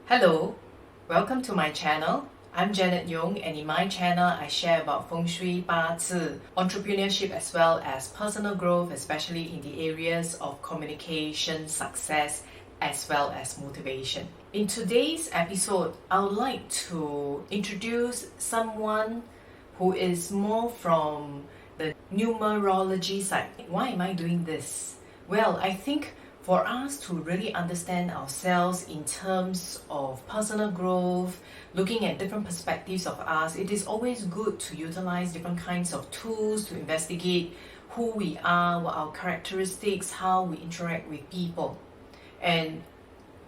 Hello, welcome to my channel. I'm Janet Yong, and in my channel I share about feng shui, Bazi, entrepreneurship as well as personal growth, especially in the areas of communication, success as well as motivation. In today's episode, I would like to introduce someone who is more from the numerology side. Why am I doing this? Well, I think for us to really understand ourselves in terms of personal growth, looking at different perspectives of us, it is always good to utilize different kinds of tools to investigate who we are, what our characteristics, how we interact with people. And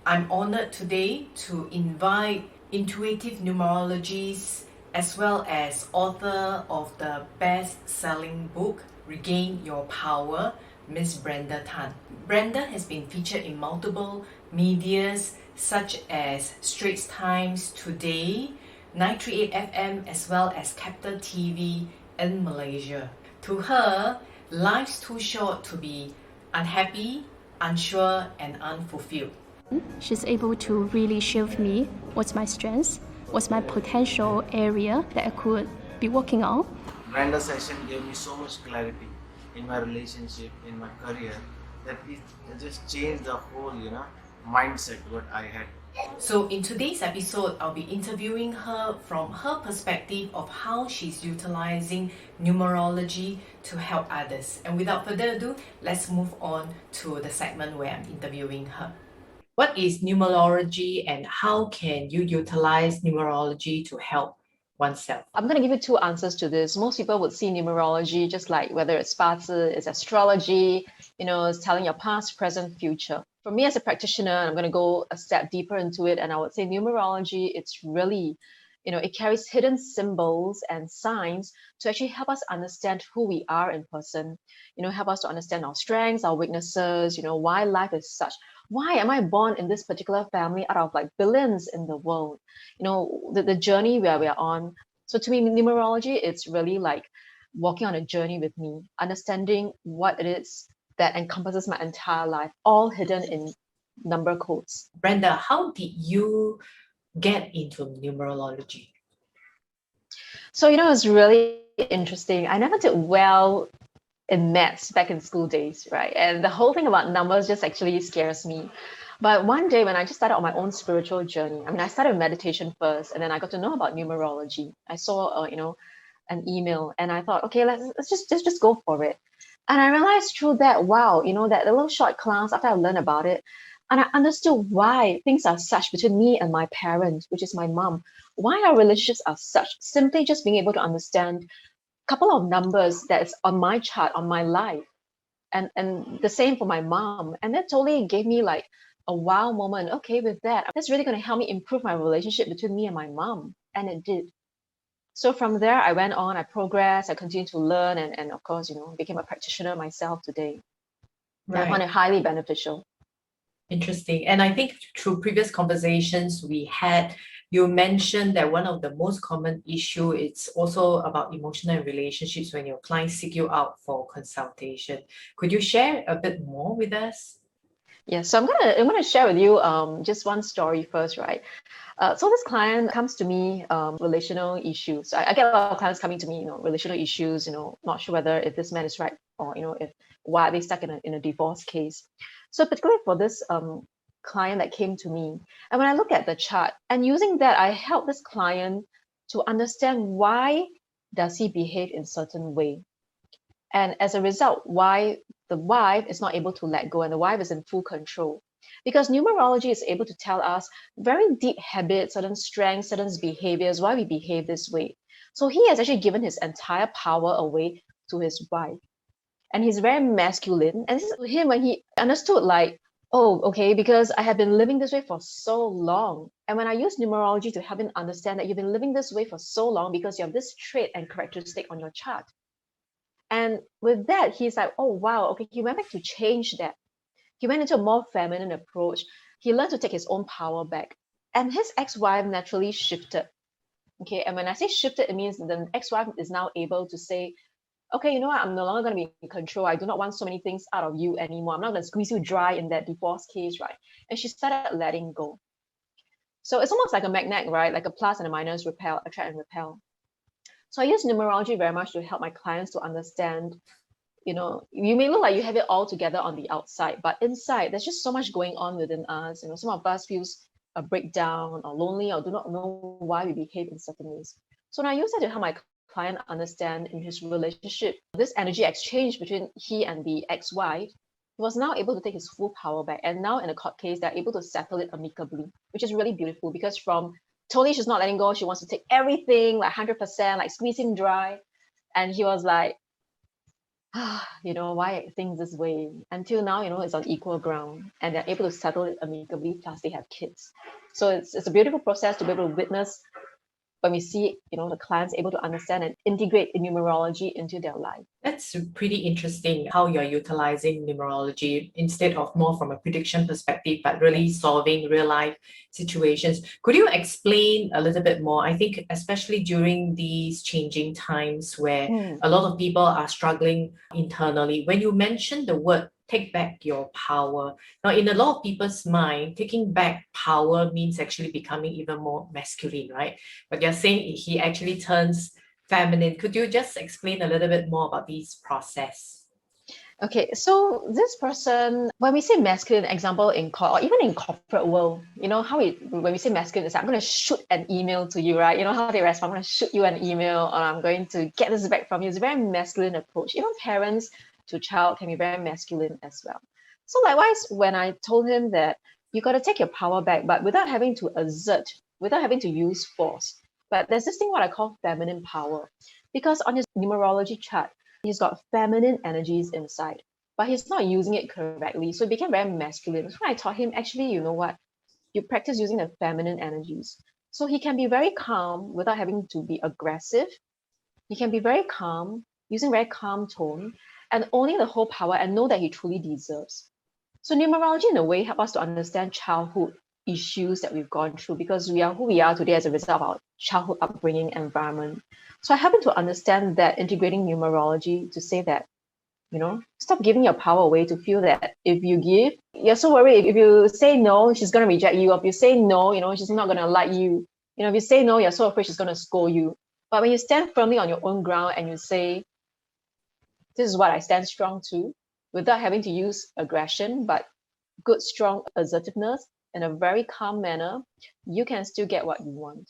I'm honored today to invite intuitive numerologist as well as author of the best-selling book, Regain Your Power, Miss Brenda Tan. Brenda has been featured in multiple medias such as Straits Times, Today, 938 FM as well as Capital TV in Malaysia. To her, life's too short to be unhappy, unsure and unfulfilled. She's able to really share with me what's my strengths, what's my potential area that I could be working on. Brenda's session gave me so much clarity in my relationship, in my career, that it just changed the whole, mindset what I had. So in today's episode, I'll be interviewing her from her perspective of how she's utilizing numerology to help others. And without further ado, let's move on to the segment where I'm interviewing her. What is numerology and how can you utilize numerology to help oneself? I'm going to give you two answers to this. Most people would see numerology just like whether it's Bazi, it's astrology, it's telling your past, present, future. For me as a practitioner, I'm going to go a step deeper into it, and I would say numerology, it's really, it carries hidden symbols and signs to actually help us understand who we are in person, help us to understand our strengths, our weaknesses, why life is such. Why am I born in this particular family out of like billions in the world? The journey where we are on. So to me, numerology, it's really like walking on a journey with me, understanding what it is that encompasses my entire life, all hidden in number codes. Brenda, how did you get into numerology? So, it's really interesting. I never did well in maths back in school days, right? And the whole thing about numbers just actually scares me. But one day when I just started on my own spiritual journey, I started meditation first, and then I got to know about numerology. I saw, an email, and I thought, okay, let's just go for it. And I realized through that, wow, that little short class after I learned about it, and I understood why things are such between me and my parent, which is my mom, why our relationships are such, simply just being able to understand couple of numbers that's on my chart, on my life, and the same for my mom. And that totally gave me like a wow moment. Okay, with that's really going to help me improve my relationship between me and my mom. And it did. So from there, I went on, I progressed, I continued to learn, and of course, became a practitioner myself today. Right. I found it highly beneficial. Interesting. And I think through previous conversations we had, you mentioned that one of the most common issue is also about emotional relationships when your clients seek you out for consultation. Could you share a bit more with us? Yeah, so I'm gonna share with you just one story first, right? So this client comes to me, relational issues. I get a lot of clients coming to me, relational issues, not sure whether if this man is right or, if why are they stuck in a divorce case. So particularly for this client that came to me, and when I look at the chart and using that, I help this client to understand why does he behave in certain way. And as a result, why the wife is not able to let go and the wife is in full control. Because numerology is able to tell us very deep habits, certain strengths, certain behaviors, why we behave this way. So he has actually given his entire power away to his wife. And he's very masculine. And this is him when he understood like, oh, okay, because I have been living this way for so long. And when I use numerology to help him understand that you've been living this way for so long because you have this trait and characteristic on your chart. And with that, he's like, oh, wow, okay, he went back to change that. He went into a more feminine approach. He learned to take his own power back. And his ex-wife naturally shifted. Okay, and when I say shifted, it means the ex-wife is now able to say, okay, you know what, I'm no longer going to be in control. I do not want so many things out of you anymore. I'm not going to squeeze you dry in that divorce case, right? And she started letting go. So it's almost like a magnet, right? Like a plus and a minus, repel, attract and repel. So I use numerology very much to help my clients to understand, you may look like you have it all together on the outside, but inside there's just so much going on within us. Some of us feels a breakdown or lonely or do not know why we behave in certain ways. So now I use that to help my client understand in his relationship, this energy exchange between he and the ex-wife, he was now able to take his full power back. And now in a court case, they're able to settle it amicably, which is really beautiful, because from totally she's not letting go, she wants to take everything like 100%, like squeeze him dry. And he was like, why are things this way? Until now, it's on equal ground and they're able to settle it amicably, plus they have kids. So it's a beautiful process to be able to witness when we see, the clients able to understand and integrate numerology into their life. That's pretty interesting how you're utilizing numerology instead of more from a prediction perspective, but really solving real life situations. Could you explain a little bit more? I think especially during these changing times where a lot of people are struggling internally, when you mention the word take back your power. Now, in a lot of people's mind, taking back power means actually becoming even more masculine, right? But you're saying he actually turns feminine. Could you just explain a little bit more about this process? Okay, so this person, when we say masculine, example in court or even in corporate world, when we say masculine, it's like, I'm going to shoot an email to you, right? You know how they respond, I'm going to shoot you an email or I'm going to get this back from you. It's a very masculine approach. Even parents to child can be very masculine as well. So likewise, when I told him that you got to take your power back, but without having to exert, without having to use force. But there's this thing what I call feminine power, because on his numerology chart, he's got feminine energies inside, but he's not using it correctly. So it became very masculine. So I taught him, actually, you know what? You practice using the feminine energies. So he can be very calm without having to be aggressive. He can be very calm, using very calm tone, and owning the whole power and know that he truly deserves. So numerology, in a way, help us to understand childhood issues that we've gone through, because we are who we are today as a result of our childhood upbringing environment. So I happen to understand that, integrating numerology to say that, stop giving your power away to feel that if you give, you're so worried. If you say no, she's going to reject you. If you say no, she's not going to like you. If you say no, you're so afraid she's going to scold you. But when you stand firmly on your own ground and you say, this is what I stand strong to, without having to use aggression, but good, strong assertiveness in a very calm manner, you can still get what you want.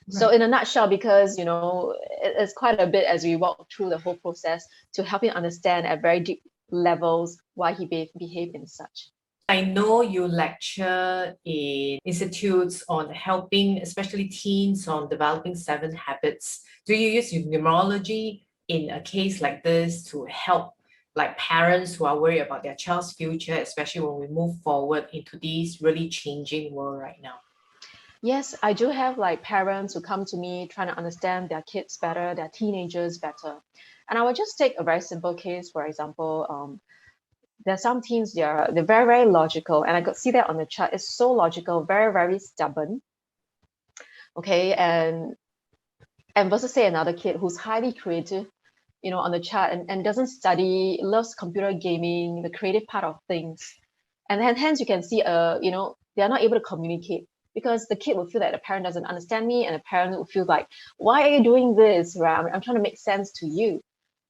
Right. So in a nutshell, because, it's quite a bit as we walk through the whole process to help him understand at very deep levels why he behaved in such. I know you lecture in institutes on helping, especially teens, on developing 7 habits. Do you use numerology in a case like this to help like parents who are worried about their child's future, especially when we move forward into this really changing world right now? Yes, I do have like parents who come to me trying to understand their kids better, their teenagers better. And I will just take a very simple case. For example, there are some teens, they're very, very logical. And I could see that on the chart. It's so logical, very, very stubborn. Okay, and versus say another kid who's highly creative, on the chart and doesn't study, loves computer gaming, the creative part of things. And then hence you can see, they're not able to communicate, because the kid will feel that the parent doesn't understand me, and the parent will feel like, why are you doing this? Right? I'm trying to make sense to you.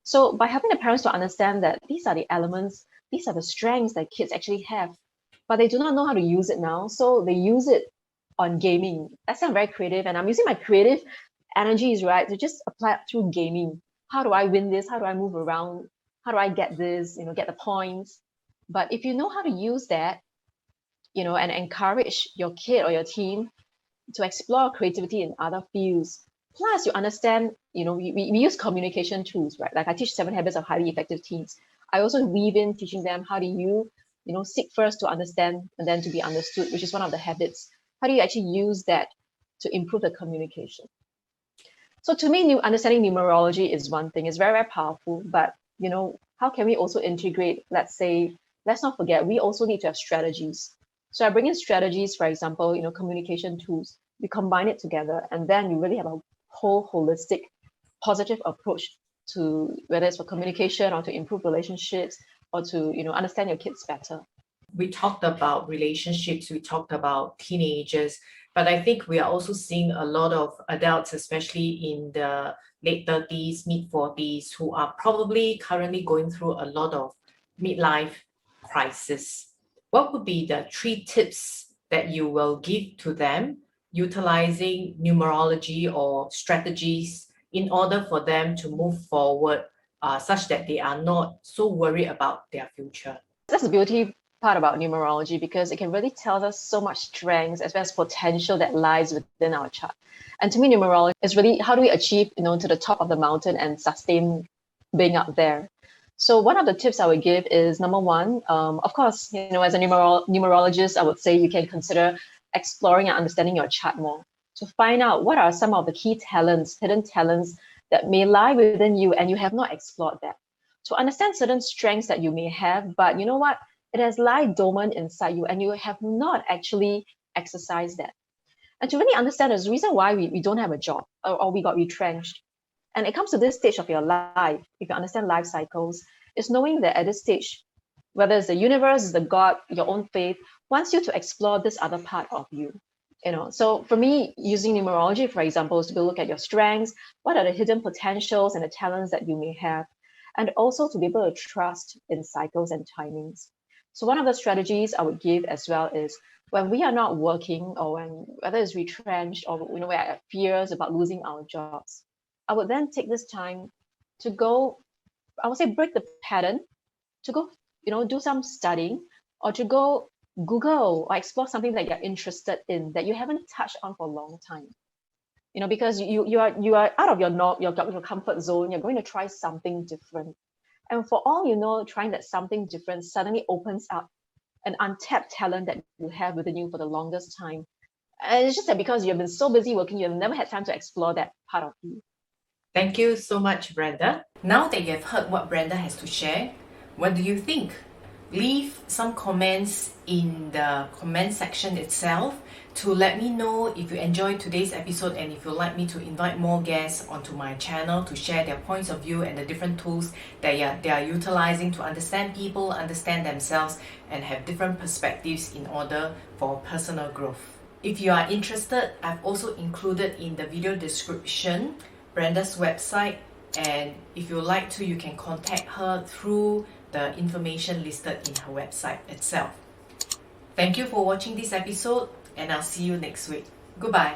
So by helping the parents to understand that these are the elements, these are the strengths that kids actually have, but they do not know how to use it now. So they use it on gaming. That sounds very creative, and I'm using my creative energies, right, to just apply it through gaming. How do I win this? How do I move around? How do I get this? Get the points. But if you know how to use that, and encourage your kid or your team to explore creativity in other fields. Plus, you understand, we use communication tools, right? Like I teach 7 habits of highly effective teens. I also weave in teaching them how do you, seek first to understand and then to be understood, which is one of the habits. How do you actually use that to improve the communication? So to me, understanding numerology is one thing. It's very, very powerful. But, how can we also integrate, let's not forget, we also need to have strategies. So I bring in strategies, for example, communication tools. You combine it together, and then you really have a whole holistic, positive approach to whether it's for communication or to improve relationships or to understand your kids better. We talked about relationships, we talked about teenagers, but I think we are also seeing a lot of adults, especially in the late 30s, mid 40s, who are probably currently going through a lot of midlife crisis. What would be the 3 tips that you will give to them utilizing numerology or strategies in order for them to move forward such that they are not so worried about their future? That's the beauty part about numerology, because it can really tell us so much strengths as well as potential that lies within our chart. And to me, numerology is really how do we achieve, to the top of the mountain and sustain being up there. So one of the tips I would give is, number one, of course, as a numerologist, I would say you can consider exploring and understanding your chart more to find out what are some of the key talents, hidden talents that may lie within you and you have not explored that. To understand certain strengths that you may have, but you know what? It has lied dormant inside you and you have not actually exercised that. And to really understand there's a reason why we don't have a job or we got retrenched. And it comes to this stage of your life, if you understand life cycles, is knowing that at this stage, whether it's the universe, the God, your own faith, wants you to explore this other part of you. So for me, using numerology, for example, is to look at your strengths, what are the hidden potentials and the talents that you may have, and also to be able to trust in cycles and timings. So one of the strategies I would give as well is when we are not working or whether it's retrenched or we have fears about losing our jobs, I would then take this time to go, I would say break the pattern, to go, do some studying or to go Google or explore something that you're interested in that you haven't touched on for a long time. Because you are out of your comfort zone, you're going to try something different. And for all you know, trying that something different suddenly opens up an untapped talent that you have within you for the longest time. And it's just that because you've been so busy working, you've never had time to explore that part of you. Thank you so much, Brenda. Now that you have heard what Brenda has to share, what do you think? Leave some comments in the comment section itself to let me know if you enjoyed today's episode and if you'd like me to invite more guests onto my channel to share their points of view and the different tools that they are utilizing to understand people, understand themselves, and have different perspectives in order for personal growth. If you are interested, I've also included in the video description Brenda's website, and if you like to, you can contact her through the information listed in her website itself. Thank you for watching this episode, and I'll see you next week. Goodbye.